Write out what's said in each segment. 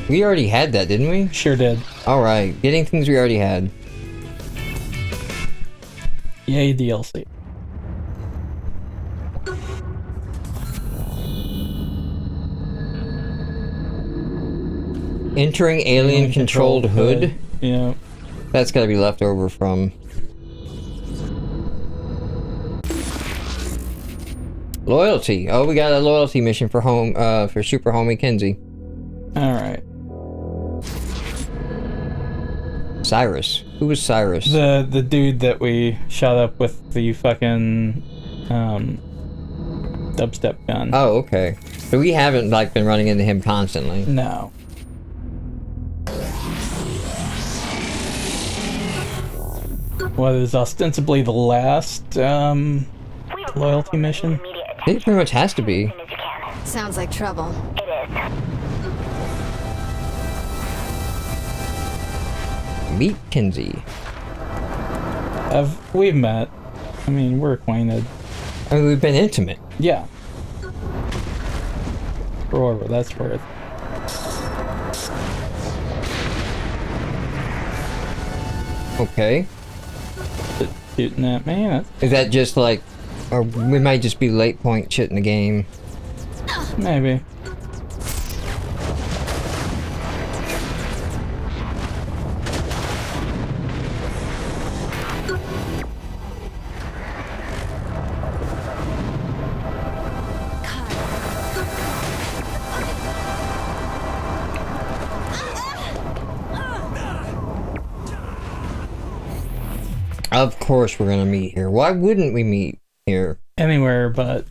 We already had that, didn't we? Sure did. Alright, getting things we already had. Yay, DLC. Entering alien-controlled hood? Yeah. That's gotta be left over from... Loyalty. Oh, we got a loyalty mission for for Super Homie Kinsey. Alright. Cyrus. Who was Cyrus? The dude that we shot up with the fucking dubstep gun. Oh, okay. So we haven't like been running into him constantly. No. What is ostensibly the last loyalty mission? I think it pretty much has to be. Sounds like trouble. It is. Meet Kinsey. We've met. I mean, we're acquainted. I mean, we've been intimate. Yeah. For whatever that's worth. Okay. Shooting at me. That's Is that just like, or we might just be late point shit in the game? maybe. Of course we're gonna meet here. Why wouldn't we meet here? Anywhere but...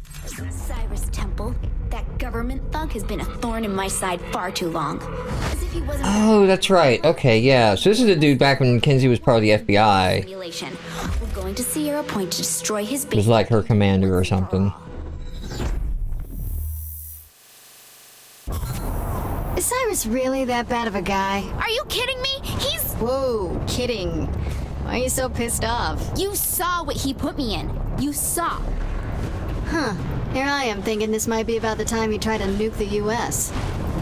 Cyrus Temple. That government thug has been a thorn in my side far too long. As if he wasn't... Oh, that's right. Okay, yeah. So this is the dude back when Kinsey was part of the FBI. Simulation. We're going to Sierra Point to destroy his base. Was like her commander or something. Is Cyrus really that bad of a guy? Are you kidding me? He's... Whoa, kidding. Why are you so pissed off? You saw what he put me in. You saw. Huh. Here I am thinking this might be about the time you try to nuke the US.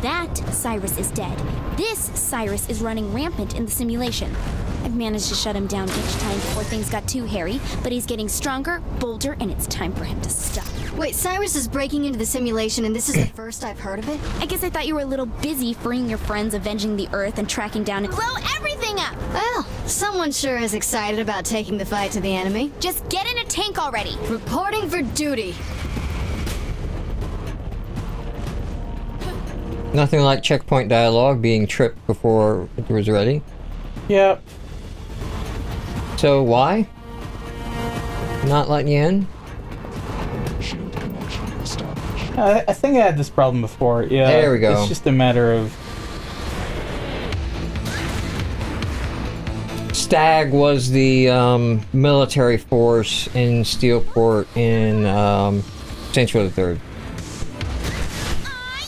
That Cyrus is dead. This Cyrus is running rampant in the simulation. I've managed to shut him down each time before things got too hairy, but he's getting stronger, bolder, and it's time for him to stop. Wait, Cyrus is breaking into the simulation and this is the first I've heard of it? I guess I thought you were a little busy freeing your friends, avenging the Earth, and tracking down and blow everything up! Well, someone sure is excited about taking the fight to the enemy. Just get in a tank already! Reporting for duty. Nothing like checkpoint dialogue being tripped before it was ready. Yep. So why? Not letting you in? I think I had this problem before. Yeah. There we go. It's just a matter of... Stag was the military force in Steelport in Century the Third.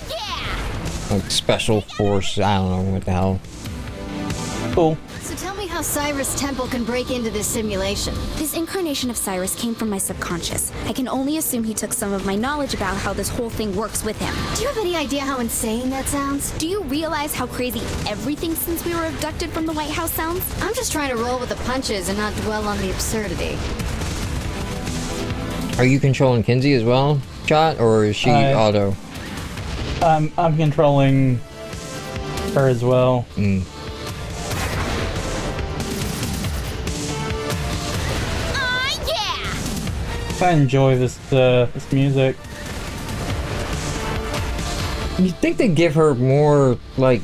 Yeah! Like special force, I don't know what the hell. Cool. So tell me how Cyrus Temple can break into this simulation. This incarnation of Cyrus came from my subconscious. I can only assume he took some of my knowledge about how this whole thing works with him. Do you have any idea how insane that sounds? Do you realize how crazy everything since we were abducted from the White House sounds? I'm just trying to roll with the punches and not dwell on the absurdity. Are you controlling Kinsey as well, Shot, or is she auto? I'm controlling her as well. Mm. I enjoy this this music. You'd think they'd give her more, like,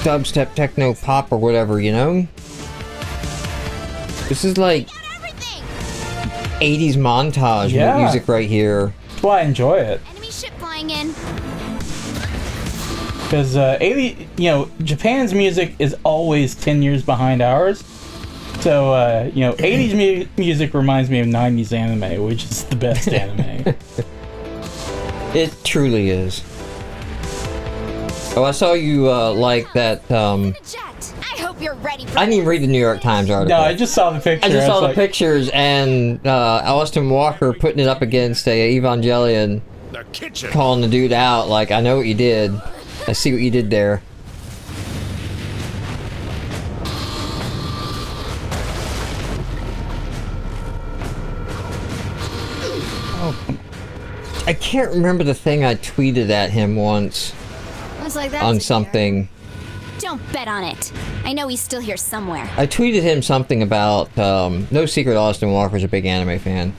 dubstep, techno, pop, or whatever, you know? This is like 80s montage music right here. That's why I enjoy it. Enemy ship flying in. Because Japan's music is always 10 years behind ours. So, 80s music reminds me of 90s anime, which is the best anime. It truly is. Oh, I saw you like that. I hope you're ready for I didn't even read the New York Times article. No, I just saw the picture. I just saw the pictures, and Austin Walker putting it up against a Evangelion, calling the dude out. Like, I know what you did. I see what you did there. I can't remember the thing I tweeted at him once Looks like that's on a something. Don't bet on it. I know he's still here somewhere. I tweeted him something about, no secret Austin Walker's a big anime fan.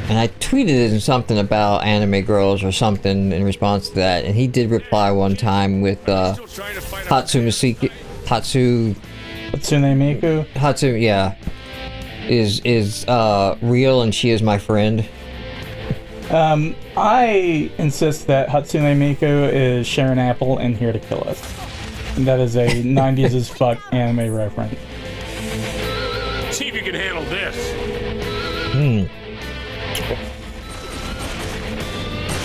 And I tweeted him something about anime girls or something in response to that, and he did reply one time with, Hatsune Miku. yeah, is real and she is my friend. I insist that Hatsune Miku is Sharon Apple and Here to Kill Us. And that is a 90s as fuck anime reference. See if you can handle this.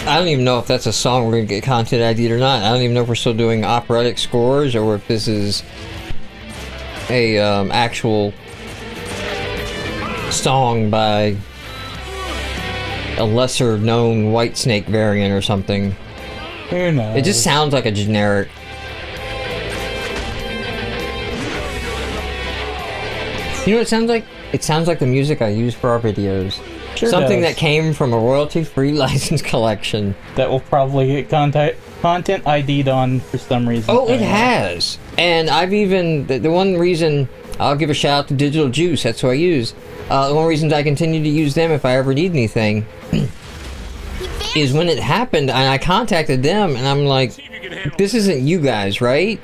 I don't even know if that's a song we're gonna get content ID'd or not. I don't even know if we're still doing operatic scores or if this is a actual song by a lesser known Whitesnake variant or something. Who knows? It just sounds like a generic. You know what it sounds like? It sounds like the music I use for our videos. Sure Something does. that came from a royalty-free license collection. That will probably get content ID'd on for some reason. Oh, it has. And I've even... The one reason... I'll give a shout out to Digital Juice. That's who I use. The one reason I continue to use them if I ever need anything is when it happened and I contacted them and I'm like, this isn't you guys, right?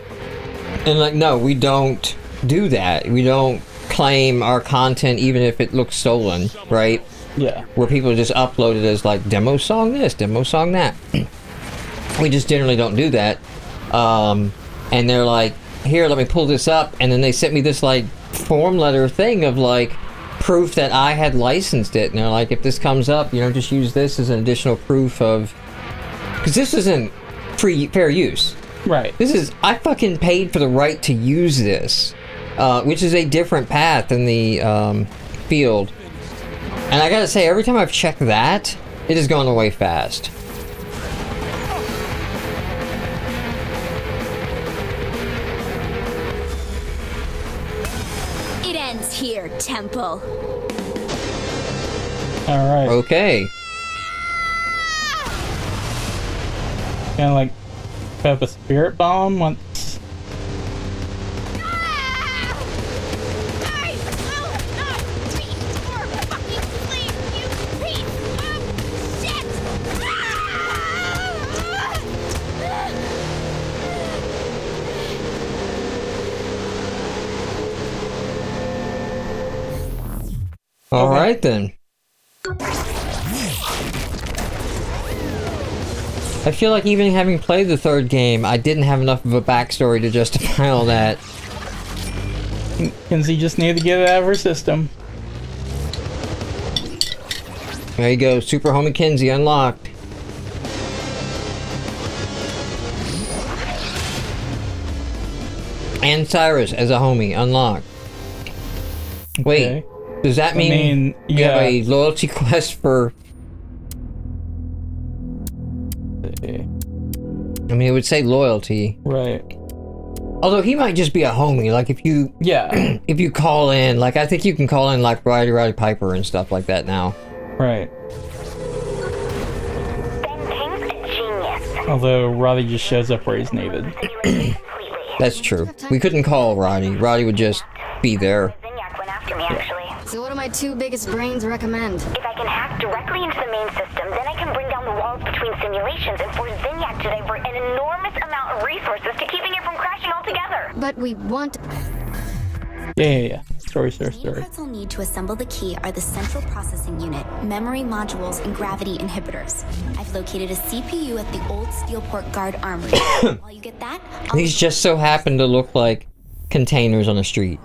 And like, no, we don't do that. We don't claim our content even if it looks stolen, right? Yeah. Where people just upload it as like demo song this, demo song that. We just generally don't do that. And they're like, here, let me pull this up, and then they sent me this like form letter thing of like proof that I had licensed it, and they're like, if this comes up, you know, just use this as an additional proof of, because this isn't fair use. Right. This is, I fucking paid for the right to use this, which is a different path in the field. And I gotta say, every time I've checked that, it has gone away fast. It ends here, Temple. Alright. Okay. Kind of like put up a spirit bomb once. All right then. I feel like even having played the third game, I didn't have enough of a backstory to justify all that. Kenzie just needed to get it out of her system. There you go, Super Homie Kinsey unlocked. And Cyrus as a homie unlocked. Wait, Okay. does that mean, you have a loyalty quest for... I mean, it would say loyalty. Right. Although he might just be a homie, like if you... Yeah. if you call in, like I think you can call in like Roddy Piper and stuff like that now. Right. Ben King's a genius. Although Roddy just shows up where he's needed. That's true. We couldn't call Roddy. Roddy would just be there. Zinyak went after me, actually. So what do my two biggest brains recommend? If I can hack directly into the main system, then I can bring down the walls between simulations and force Zinyak to divert an enormous amount of resources to keeping it from crashing altogether. But we want... Yeah. Story. The main parts I'll need to assemble the key are the central processing unit, memory modules, and gravity inhibitors. I've located a CPU at the old Steelport Guard Armory. While you get that, These just so happen to look like containers on a street.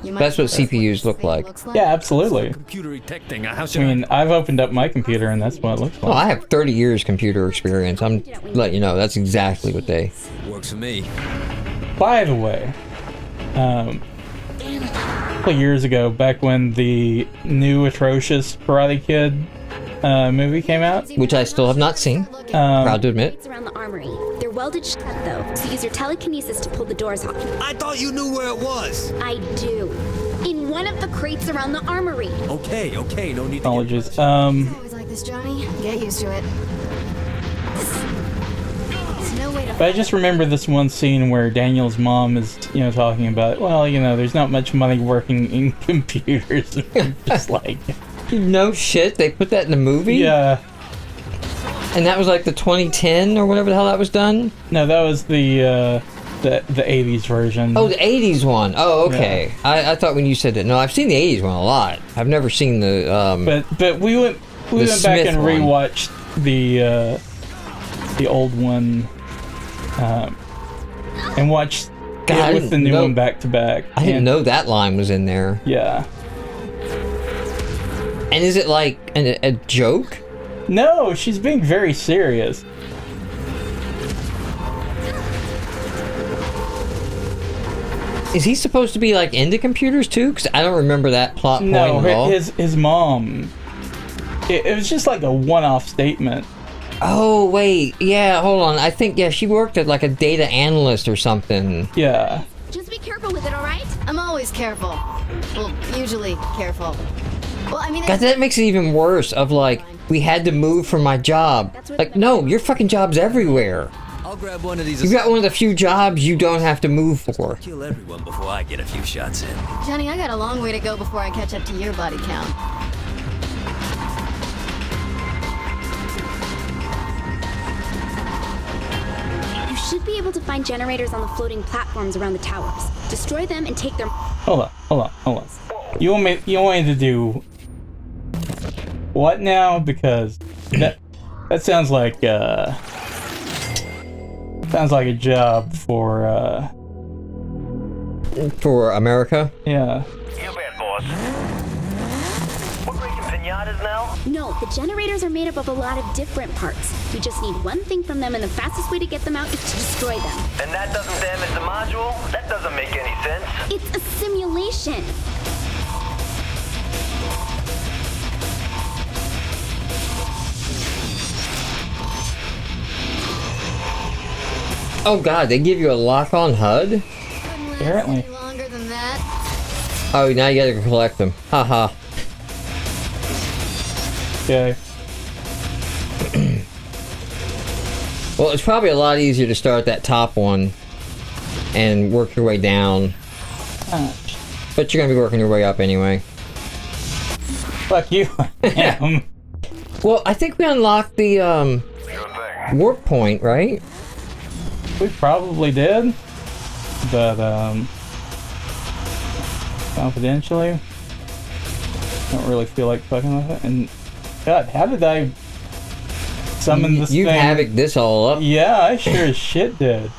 You might That's what see CPUs this look thing like. looks Yeah, absolutely. Computer thing. How I should mean, I've opened up my computer and that's what it looks Oh, like. I have 30 years computer experience. I'm letting you know, that's exactly what they... works for me? By the way, a couple years ago, back when the new atrocious Karate Kid movie came out, Which I still have not seen. Proud to admit. it's around the armory. They're welded shut though, so use your telekinesis to pull the doors off. I thought you knew where it was. I do. In one of the crates around the armory. Okay. No need to apologies. always like this, Johnny. Get used to it. There's no way to. But I just remember this one scene where Daniel's mom is, talking about, well, there's not much money working in computers. Just like, No shit, they put that in the movie? yeah. And that was like the 2010 or whatever the hell that was done? No, that was the 80s version. Oh, the 80s one. Oh, okay. Yeah. I thought when you said that. No, I've seen the 80s one a lot. I've never seen the But we went back and rewatched the old one and watched it with the new one back to back. I didn't know that line was in there. Yeah. And is it like a joke? No, she's being very serious. Is he supposed to be like into computers too? Because I don't remember that plot point No, at all. his mom. It was just like a one-off statement. Oh wait, yeah. Hold on. I think she worked as like a data analyst or something. Yeah. Just be careful with it, all right? I'm always careful. Well, usually careful. Well, I mean, God, that makes it even worse. Of like, we had to move from my job. Like, no, your fucking job's everywhere. I'll grab one of these. You got one of the few jobs you don't have to move for. Kill everyone before I get a few shots in. Johnny, I got a long way to go before I catch up to your body count. You should be able to find generators on the floating platforms around the towers. Destroy them and take their... Hold on. You want me to do what now? Because that sounds like a job for America? Yeah. You bet, boss. We're breaking pinatas now? No, the generators are made up of a lot of different parts. We just need one thing from them, and the fastest way to get them out is to destroy them. And that doesn't damage the module? That doesn't make any sense. It's a simulation. Oh god, they give you a lock-on HUD? Couldn't last Apparently. any longer than that. Oh, now you gotta collect them. Haha. Okay. Well, it's probably a lot easier to start that top one and work your way down. But you're gonna be working your way up anyway. Fuck you. Yeah. Well, I think we unlocked the Sure thing. warp point, right? We probably did, but confidentially, don't really feel like fucking with it. And God, how did I summon this You thing? havoc this all up. Yeah, I sure as shit did.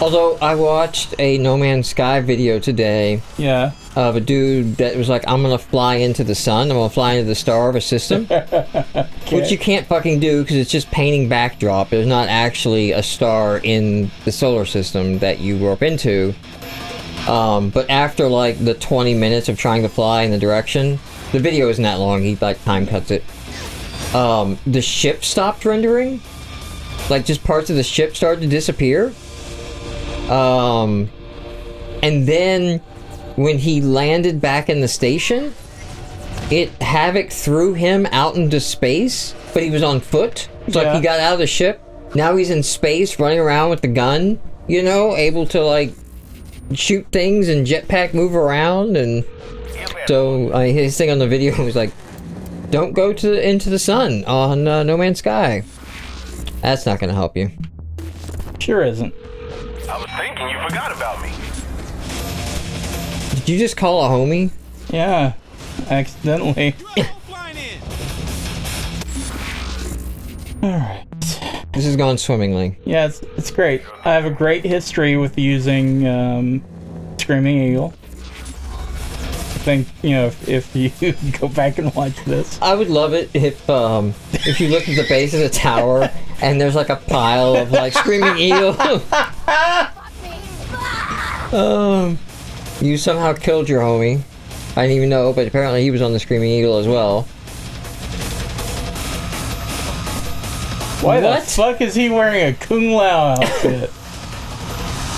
Although I watched a No Man's Sky video today Yeah. of a dude that was like, I'm gonna fly into the sun, I'm gonna fly into the star of a system. Which you can't fucking do because it's just painting backdrop. There's not actually a star in the solar system that you warp into. But after like the 20 minutes of trying to fly in the direction, the video isn't that long, he like time cuts it. The ship stopped rendering. Like just parts of the ship started to disappear. And then when he landed back in the station, Havoc threw him out into space, but he was on foot. It's like he got out of the ship. Now he's in space, running around with the gun, able to like shoot things and jetpack move around. And so his thing on the video was like, "Don't go into the sun on No Man's Sky." That's not going to help you. Sure isn't. I was thinking you forgot about me. Did you just call a homie? Yeah, accidentally. Alright. This has gone swimmingly. Yeah, it's great. I have a great history with using Screaming Eagle. I think, if you go back and watch this. I would love it if you look at the base of the tower and there's like a pile of like Screaming Eagle. You somehow killed your homie. I didn't even know, but apparently he was on the Screaming Eagle as well. Why What? the fuck is he wearing a Kung Lao outfit?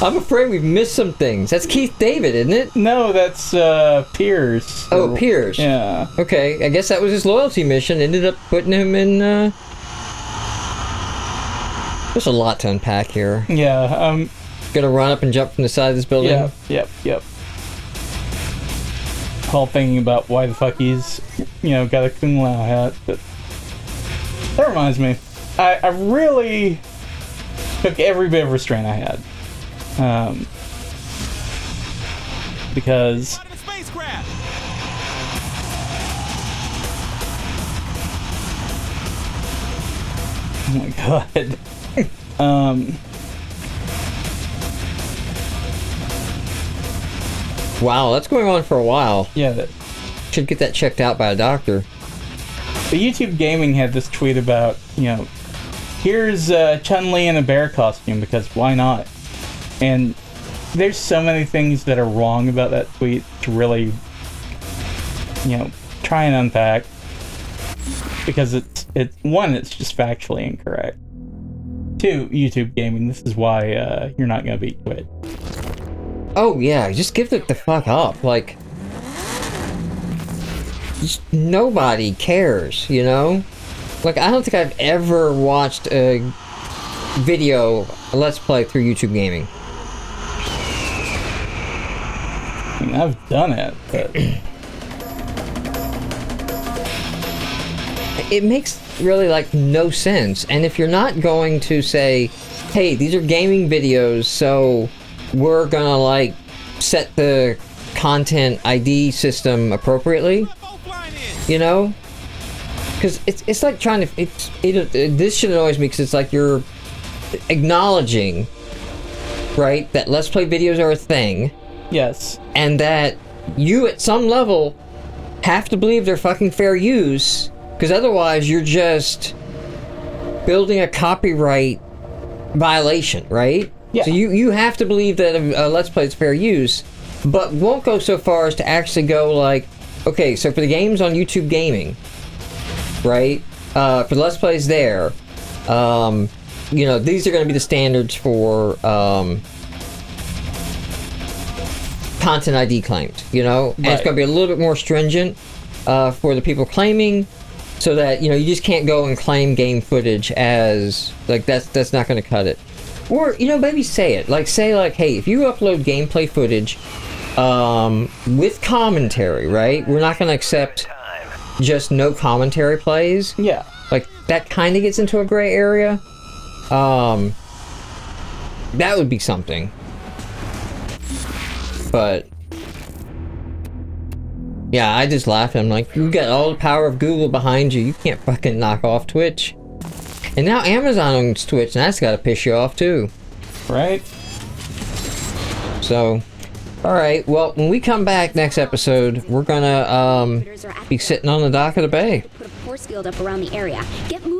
I'm afraid we've missed some things. That's Keith David, isn't it? No, that's Piers. Oh, Piers. Yeah. Okay, I guess that was his loyalty mission. Ended up putting him in, There's a lot to unpack here. Yeah, Gonna run up and jump from the side of this building? Yep. All thinking about why the fuck he's, got a Kung Lao hat, but... That reminds me. I really took every bit of restraint I had. Because... Oh my god. Wow, that's going on for a while. Yeah, Should get that checked out by a doctor. the YouTube Gaming had this tweet about, here's Chun-Li in a bear costume, because why not? And there's so many things that are wrong about that tweet to really, try and unpack. Because it's one, it's just factually incorrect. Two, YouTube Gaming, this is why you're not going to beat Twitch. Oh yeah, just give it the fuck up. Like, just nobody cares, Like, I don't think I've ever watched a video, a Let's Play through YouTube Gaming. I mean, I've done it, but... It makes really, no sense. And if you're not going to say, hey, these are gaming videos, so we're gonna, set the content ID system appropriately, Because it's like trying to... this should annoy me, because it's like you're acknowledging, right, that Let's Play videos are a thing. Yes. And that you, at some level, have to believe they're fucking fair use, because otherwise you're just building a copyright violation, right? Yeah. So you have to believe that a Let's Play is fair use, but won't go so far as to actually go okay, so for the games on YouTube Gaming, right, for the Let's Plays there, these are going to be the standards for content ID claims, and it's going to be a little bit more stringent for the people claiming, so that you just can't go and claim game footage as that's not going to cut it. Or maybe say it say hey, if you upload gameplay footage with commentary, right, we're not going to accept just no commentary plays. Yeah. That kind of gets into a gray area. That would be something. But yeah, I just laughed. I'm like, you got all the power of Google behind you. You can't fucking knock off Twitch. And now Amazon owns Twitch, and that's got to piss you off too. Right? So, alright, well, when we come back next episode, we're gonna be sitting on the dock of the bay. Put a force field up around the area. Get moving.